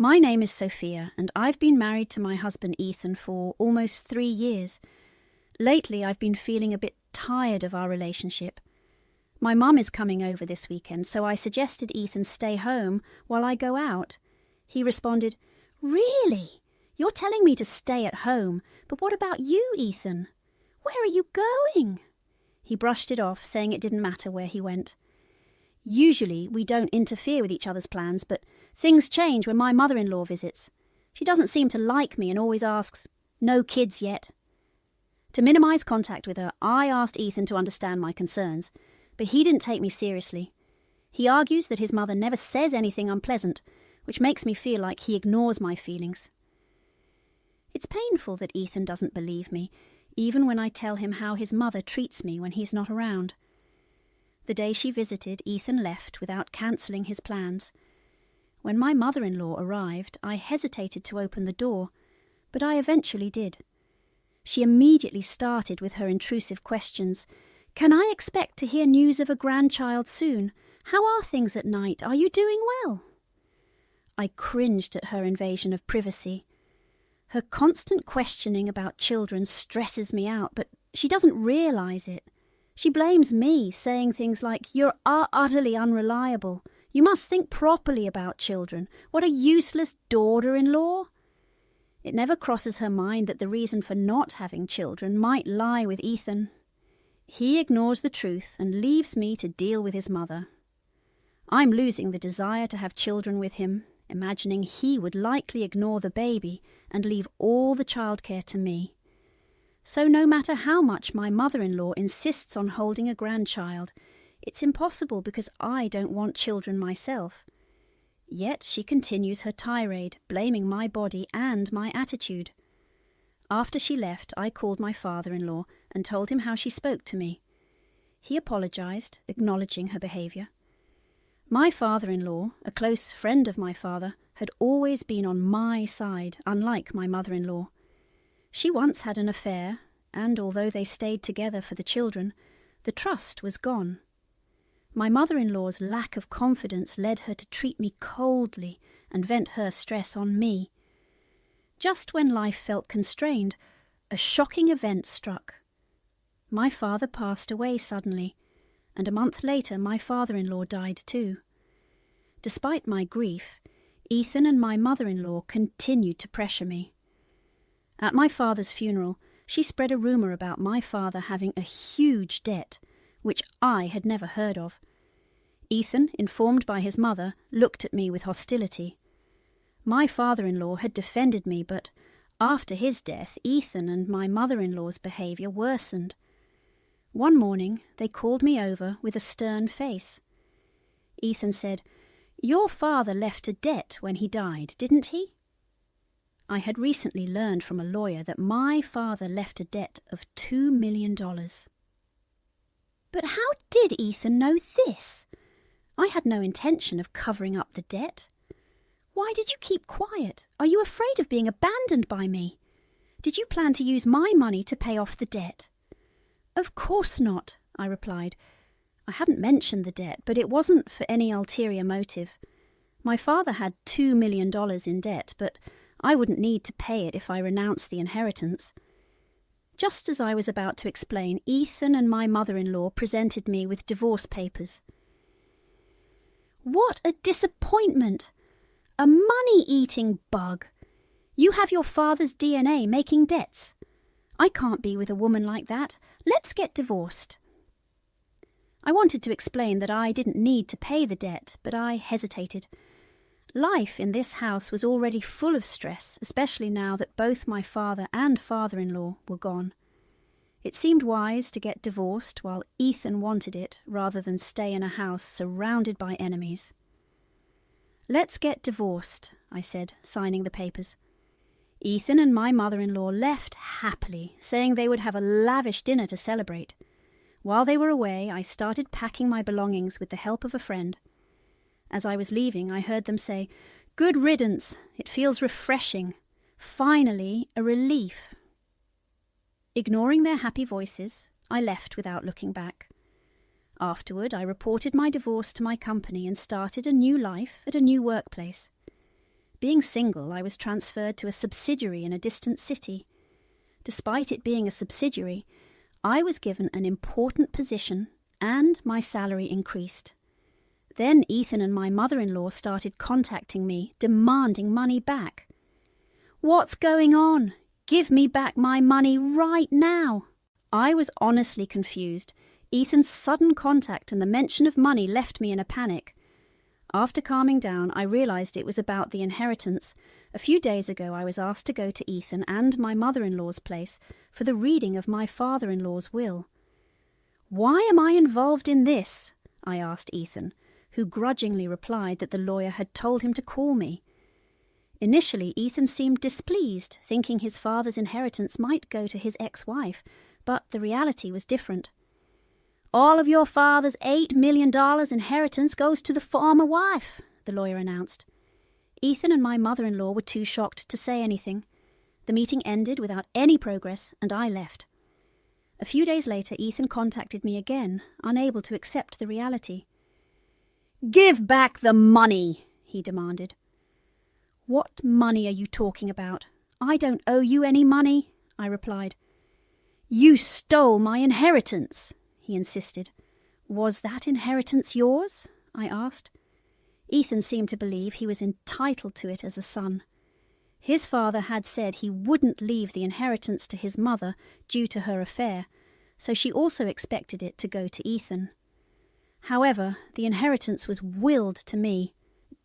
My name is Sophia, and I've been married to my husband Ethan for almost 3 years. Lately, I've been feeling a bit tired of our relationship. My mum is coming over this weekend, so I suggested Ethan stay home while I go out. He responded, "Really? You're telling me to stay at home, but what about you, Ethan? Where are you going?" He brushed it off, saying it didn't matter where he went. Usually, we don't interfere with each other's plans, but things change when my mother-in-law visits. She doesn't seem to like me and always asks, "No kids yet?" To minimise contact with her, I asked Ethan to understand my concerns, but he didn't take me seriously. He argues that his mother never says anything unpleasant, which makes me feel like he ignores my feelings. It's painful that Ethan doesn't believe me, even when I tell him how his mother treats me when he's not around. The day she visited, Ethan left without cancelling his plans. When my mother-in-law arrived, I hesitated to open the door, but I eventually did. She immediately started with her intrusive questions. "Can I expect to hear news of a grandchild soon? How are things at night? Are you doing well?" I cringed at her invasion of privacy. Her constant questioning about children stresses me out, but she doesn't realise it. She blames me, saying things like, "You are utterly unreliable. You must think properly about children. What a useless daughter-in-law." It never crosses her mind that the reason for not having children might lie with Ethan. He ignores the truth and leaves me to deal with his mother. I'm losing the desire to have children with him, imagining he would likely ignore the baby and leave all the childcare to me. So no matter how much my mother-in-law insists on holding a grandchild, it's impossible because I don't want children myself. Yet she continues her tirade, blaming my body and my attitude. After she left, I called my father-in-law and told him how she spoke to me. He apologised, acknowledging her behaviour. My father-in-law, a close friend of my father, had always been on my side, unlike my mother-in-law. She once had an affair, and although they stayed together for the children, the trust was gone. My mother-in-law's lack of confidence led her to treat me coldly and vent her stress on me. Just when life felt constrained, a shocking event struck. My father passed away suddenly, and a month later my father-in-law died too. Despite my grief, Ethan and my mother-in-law continued to pressure me. At my father's funeral, she spread a rumour about my father having a huge debt, which I had never heard of. Ethan, informed by his mother, looked at me with hostility. My father-in-law had defended me, but after his death, Ethan and my mother-in-law's behaviour worsened. One morning, they called me over with a stern face. Ethan said, "Your father left a debt when he died, didn't he?" I had recently learned from a lawyer that my father left a debt of $2 million. But how did Ethan know this? I had no intention of covering up the debt. Why did you keep quiet? Are you afraid of being abandoned by me? Did you plan to use my money to pay off the debt? "Of course not," I replied. I hadn't mentioned the debt, but it wasn't for any ulterior motive. My father had $2 million in debt, but I wouldn't need to pay it if I renounced the inheritance. Just as I was about to explain, Ethan and my mother-in-law presented me with divorce papers. "What a disappointment! A money-eating bug! You have your father's DNA making debts. I can't be with a woman like that. Let's get divorced." I wanted to explain that I didn't need to pay the debt, but I hesitated. Life in this house was already full of stress, especially now that both my father and father-in-law were gone. It seemed wise to get divorced while Ethan wanted it, rather than stay in a house surrounded by enemies. "Let's get divorced," I said, signing the papers. Ethan and my mother-in-law left happily, saying they would have a lavish dinner to celebrate. While they were away, I started packing my belongings with the help of a friend. As I was leaving, I heard them say, "Good riddance, it feels refreshing. Finally, a relief." Ignoring their happy voices, I left without looking back. Afterward, I reported my divorce to my company and started a new life at a new workplace. Being single, I was transferred to a subsidiary in a distant city. Despite it being a subsidiary, I was given an important position and my salary increased. Then Ethan and my mother-in-law started contacting me, demanding money back. "What's going on? Give me back my money right now." I was honestly confused. Ethan's sudden contact and the mention of money left me in a panic. After calming down, I realized it was about the inheritance. A few days ago, I was asked to go to Ethan and my mother-in-law's place for the reading of my father-in-law's will. "Why am I involved in this?" I asked Ethan, who grudgingly replied that the lawyer had told him to call me. Initially, Ethan seemed displeased, thinking his father's inheritance might go to his ex-wife, but the reality was different. "All of your father's $8 million inheritance goes to the former wife," the lawyer announced. Ethan and my mother-in-law were too shocked to say anything. The meeting ended without any progress, and I left. A few days later, Ethan contacted me again, unable to accept the reality. "Give back the money," he demanded. "What money are you talking about? I don't owe you any money," I replied. "You stole my inheritance," he insisted. "Was that inheritance yours?" I asked. Ethan seemed to believe he was entitled to it as a son. His father had said he wouldn't leave the inheritance to his mother due to her affair, so she also expected it to go to Ethan. However, the inheritance was willed to me.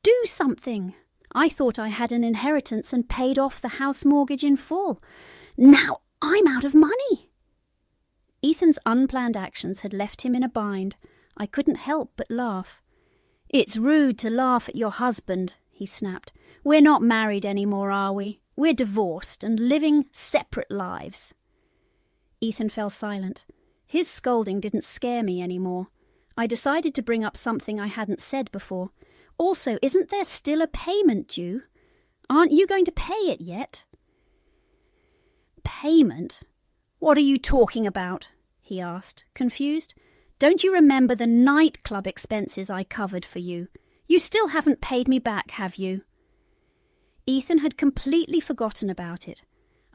"Do something! I thought I had an inheritance and paid off the house mortgage in full. Now I'm out of money!" Ethan's unplanned actions had left him in a bind. I couldn't help but laugh. "It's rude to laugh at your husband," he snapped. "We're not married anymore, are we? We're divorced and living separate lives." Ethan fell silent. His scolding didn't scare me anymore. I decided to bring up something I hadn't said before. "Also, isn't there still a payment due? Aren't you going to pay it yet?" "Payment? What are you talking about?" he asked, confused. "Don't you remember the nightclub expenses I covered for you? You still haven't paid me back, have you?" Ethan had completely forgotten about it.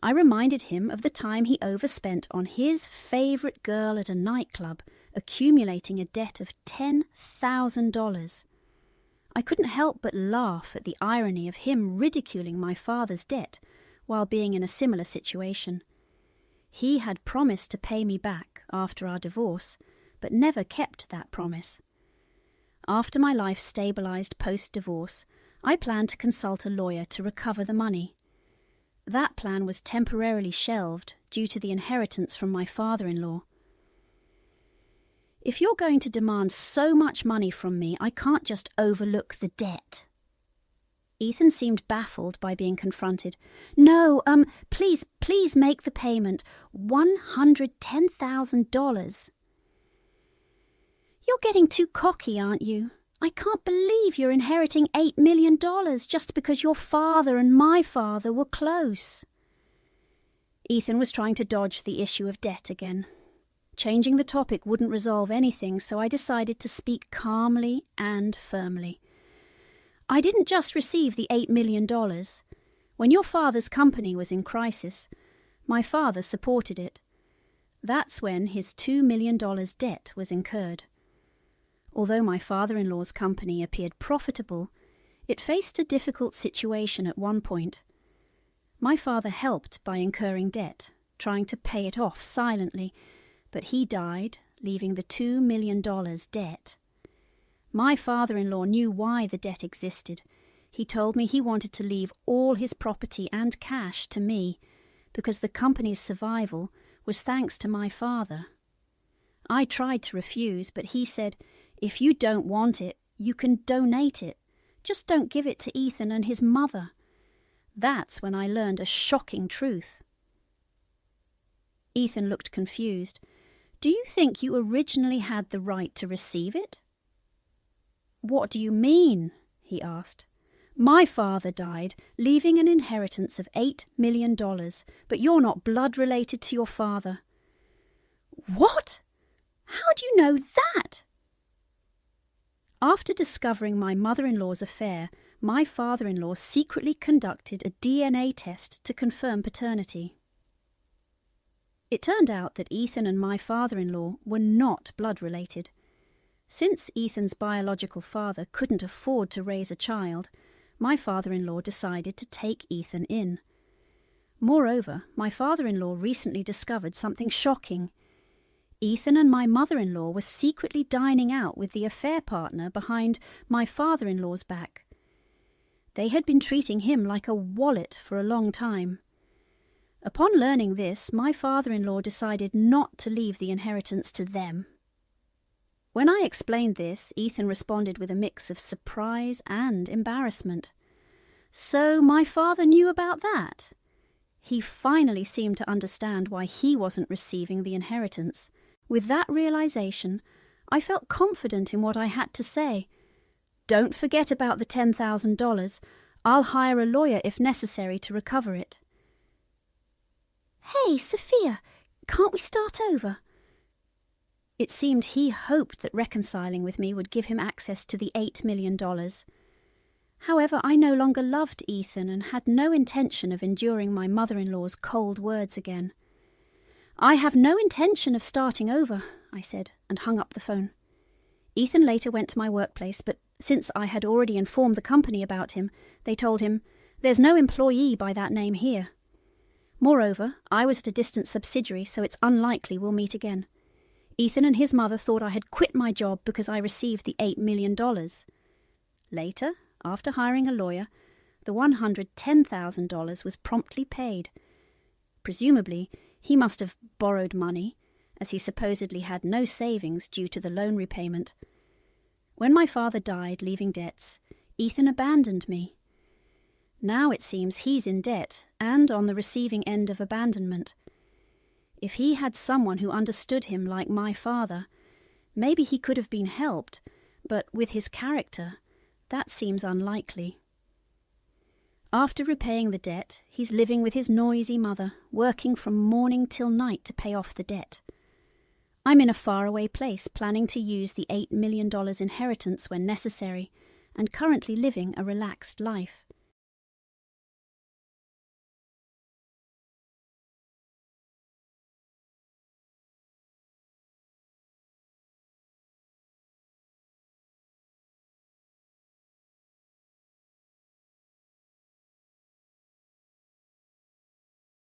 I reminded him of the time he overspent on his favourite girl at a nightclub, accumulating a debt of $10,000. I couldn't help but laugh at the irony of him ridiculing my father's debt while being in a similar situation. He had promised to pay me back after our divorce, but never kept that promise. After my life stabilized post-divorce, I planned to consult a lawyer to recover the money. That plan was temporarily shelved due to the inheritance from my father-in-law. "If you're going to demand so much money from me, I can't just overlook the debt." Ethan seemed baffled by being confronted. "No, please make the payment. $110,000. "You're getting too cocky, aren't you? I can't believe you're inheriting $8 million just because your father and my father were close." Ethan was trying to dodge the issue of debt again. Changing the topic wouldn't resolve anything, so I decided to speak calmly and firmly. "I didn't just receive the $8 million. When your father's company was in crisis, my father supported it. That's when his $2 million debt was incurred. Although my father-in-law's company appeared profitable, it faced a difficult situation at one point. My father helped by incurring debt, trying to pay it off silently, but he died, leaving the $2 million debt. My father-in-law knew why the debt existed. He told me he wanted to leave all his property and cash to me, because the company's survival was thanks to my father. I tried to refuse, but he said, "If you don't want it, you can donate it. Just don't give it to Ethan and his mother." That's when I learned a shocking truth. Ethan looked confused. "Do you think you originally had the right to receive it?" "What do you mean?" he asked. "My father died, leaving an inheritance of $8 million, but you're not blood-related to your father." "What? How do you know that?" After discovering my mother-in-law's affair, my father-in-law secretly conducted a DNA test to confirm paternity. It turned out that Ethan and my father-in-law were not blood-related. Since Ethan's biological father couldn't afford to raise a child, my father-in-law decided to take Ethan in. Moreover, my father-in-law recently discovered something shocking. Ethan and my mother-in-law were secretly dining out with the affair partner behind my father-in-law's back. They had been treating him like a wallet for a long time. Upon learning this, my father-in-law decided not to leave the inheritance to them. When I explained this, Ethan responded with a mix of surprise and embarrassment. So my father knew about that? He finally seemed to understand why he wasn't receiving the inheritance. With that realization, I felt confident in what I had to say. Don't forget about the $10,000. I'll hire a lawyer if necessary to recover it. Hey, Sophia, can't we start over? It seemed he hoped that reconciling with me would give him access to the $8 million. However, I no longer loved Ethan and had no intention of enduring my mother-in-law's cold words again. I have no intention of starting over, I said, and hung up the phone. Ethan later went to my workplace, but since I had already informed the company about him, they told him, "There's no employee by that name here." Moreover, I was at a distant subsidiary, so it's unlikely we'll meet again. Ethan and his mother thought I had quit my job because I received the $8 million. Later, after hiring a lawyer, the $110,000 was promptly paid. Presumably, he must have borrowed money, as he supposedly had no savings due to the loan repayment. When my father died, leaving debts, Ethan abandoned me. Now it seems he's in debt and on the receiving end of abandonment. If he had someone who understood him like my father, maybe he could have been helped, but with his character, that seems unlikely. After repaying the debt, he's living with his noisy mother, working from morning till night to pay off the debt. I'm in a faraway place, planning to use the $8 million inheritance when necessary, and currently living a relaxed life.